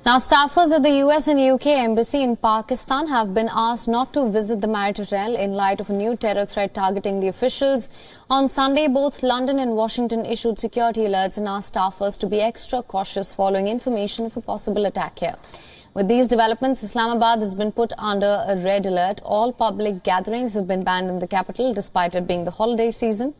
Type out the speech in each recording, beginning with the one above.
Now, staffers at the US and UK embassy in Pakistan have been asked not to visit the Marriott hotel in light of a new terror threat targeting the officials. On Sunday, both London and Washington issued security alerts and asked staffers to be extra cautious following information of a possible attack here. With these developments, Islamabad has been put under a red alert. All public gatherings have been banned in the capital despite it being the holiday season.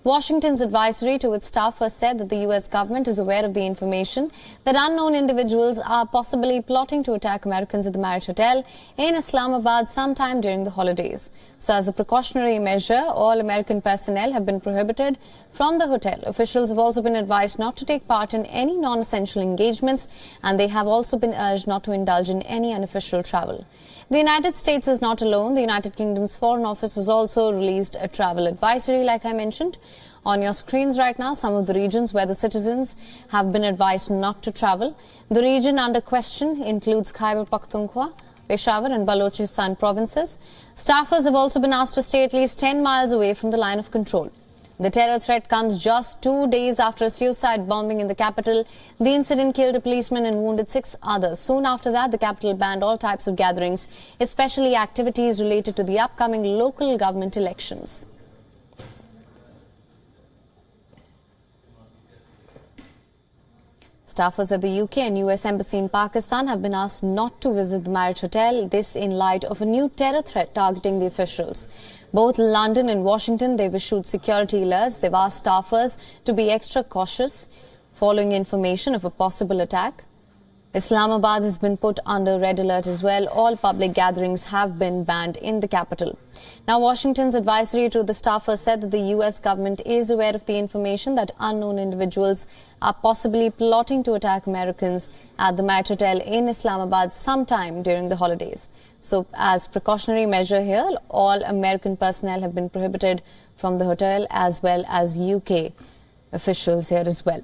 Washington's advisory to its staff has said that the US government is aware of the information that unknown individuals are possibly plotting to attack Americans at the Marriott Hotel in Islamabad sometime during the holidays. So as a precautionary measure, all American personnel have been prohibited from the hotel. Officials have also been advised not to take part in any non-essential engagements, and they have also been urged not to indulge in any unofficial travel. The United States is not alone. The United Kingdom's Foreign Office has also released a travel advisory, like I mentioned. On your screens right now, some of the regions where the citizens have been advised not to travel. The region under question includes Khyber Pakhtunkhwa, Peshawar and Balochistan provinces. Staffers have also been asked to stay at least 10 miles away from the line of control. The terror threat comes just 2 days after a suicide bombing in the capital. The incident killed a policeman and wounded 6 others. Soon after that, the capital banned all types of gatherings, especially activities related to the upcoming local government elections. Staffers at the UK and US Embassy in Pakistan have been asked not to visit the Marriott Hotel, this in light of a new terror threat targeting the officials. Both London and Washington, they've issued security alerts. They've asked staffers to be extra cautious following information of a possible attack. Islamabad has been put under red alert as well. All public gatherings have been banned in the capital. Now, Washington's advisory to the staffers said that the US government is aware of the information that unknown individuals are possibly plotting to attack Americans at the Marriott Hotel in Islamabad sometime during the holidays. So, as precautionary measure here, all American personnel have been prohibited from the hotel, as well as UK officials here as well.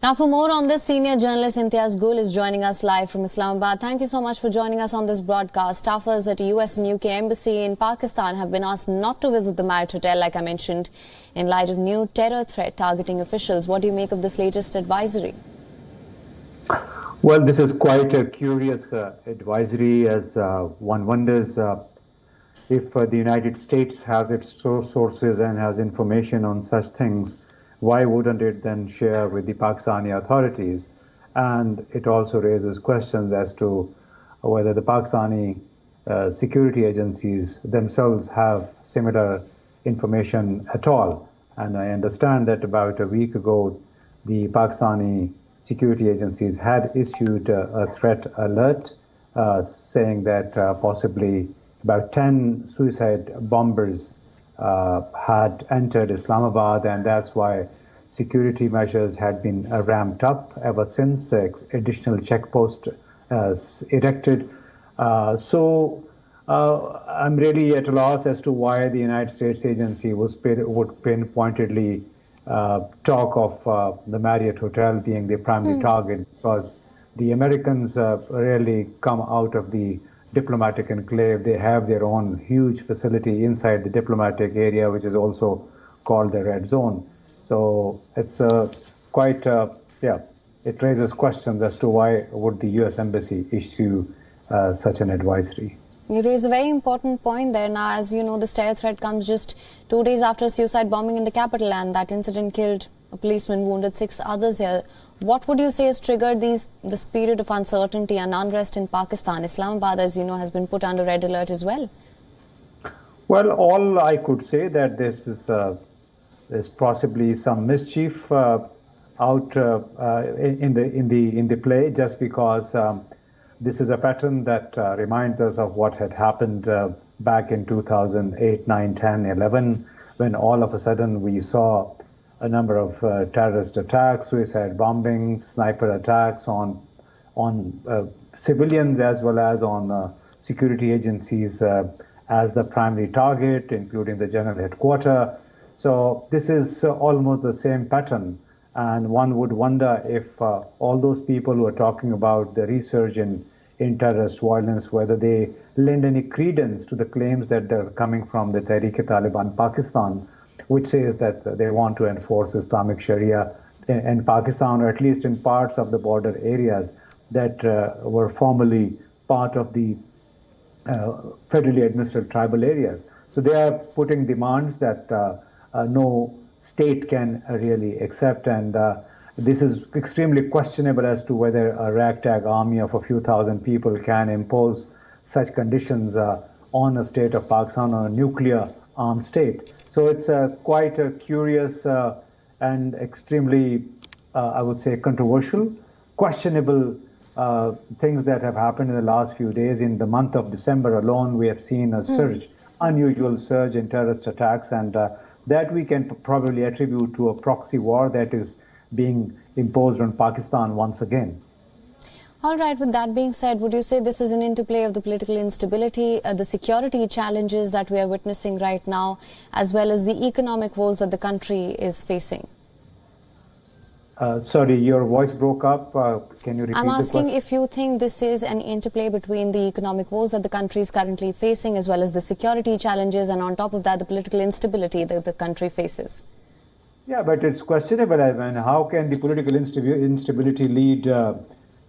Now, for more on this, senior journalist Imtiaz Gul is joining us live from Islamabad. Thank you so much for joining us on this broadcast. Staffers at US and UK Embassy in Pakistan have been asked not to visit the Marriott Hotel, like I mentioned, in light of new terror threat targeting officials. What do you make of this latest advisory? Well, this is quite a curious advisory, as one wonders if the United States has its sources and has information on such things, why wouldn't it then share with the Pakistani authorities? And it also raises questions as to whether the Pakistani security agencies themselves have similar information at all. And I understand that about a week ago, the Pakistani security agencies had issued a threat alert saying that possibly about 10 suicide bombers had entered Islamabad, and that's why security measures had been ramped up ever since, additional checkposts erected. So I'm really at a loss as to why the United States agency would pinpointedly talk of the Marriott Hotel being the primary target, because the Americans rarely come out of the diplomatic enclave. They have their own huge facility inside the diplomatic area, which is also called the red zone. So it's quite, it raises questions as to why would the US Embassy issue such an advisory. You raise a very important point there. Now, as you know, this terror threat comes just 2 days after a suicide bombing in the capital, and that incident killed a policeman, wounded 6 others here. What would you say has triggered this period of uncertainty and unrest in Pakistan? Islamabad, as you know, has been put under red alert as well. Well, all I could say that this is there's possibly some mischief out in the play, just because this is a pattern that reminds us of what had happened back in 2008, 9, 10, 11, when all of a sudden we saw a number of terrorist attacks, suicide bombings, sniper attacks on civilians as well as on security agencies as the primary target, including the general headquarters. So this is almost the same pattern, and one would wonder if all those people who are talking about the resurgence in terrorist violence, whether they lend any credence to the claims that they're coming from the Tehreek-e-Taliban Pakistan, which says that they want to enforce Islamic Sharia in Pakistan, or at least in parts of the border areas. that were formerly part of the federally administered tribal areas. So they are putting demands that no state can really accept, and this is extremely questionable as to whether a ragtag army of a few thousand people can impose such conditions on a state of Pakistan, or a nuclear armed state. So it's quite a curious and extremely, I would say, controversial, questionable things that have happened in the last few days. In the month of December alone, we have seen a surge, unusual surge in terrorist attacks, and that we can probably attribute to a proxy war that is being imposed on Pakistan once again. All right, with that being said, would you say this is an interplay of the political instability, the security challenges that we are witnessing right now, as well as the economic woes that the country is facing? Sorry, your voice broke up. Can you repeat the question? I'm asking if you think this is an interplay between the economic woes that the country is currently facing, as well as the security challenges, and on top of that, the political instability that the country faces. Yeah, but it's questionable. I mean, how can the political instability lead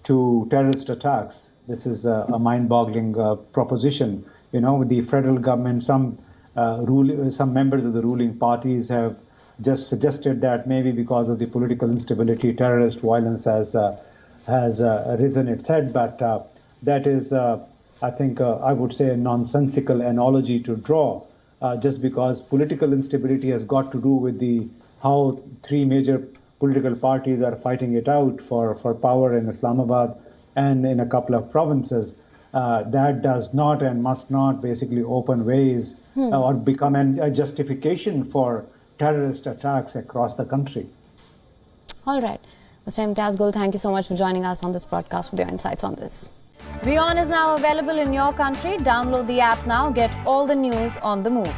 to terrorist attacks? This is a mind-boggling proposition. You know, the federal government, some members of the ruling parties have just suggested that maybe because of the political instability, terrorist violence has risen its head. But that is, I think, I would say, a nonsensical analogy to draw, just because political instability has got to do with how three major political parties are fighting it out for power in Islamabad and in a couple of provinces. That does not and must not basically open ways or become a justification for terrorist attacks across the country. All right. Mr. Imtiaz Gul, thank you so much for joining us on this broadcast with your insights on this. WION is now available in your country. Download the app now. Get all the news on the move.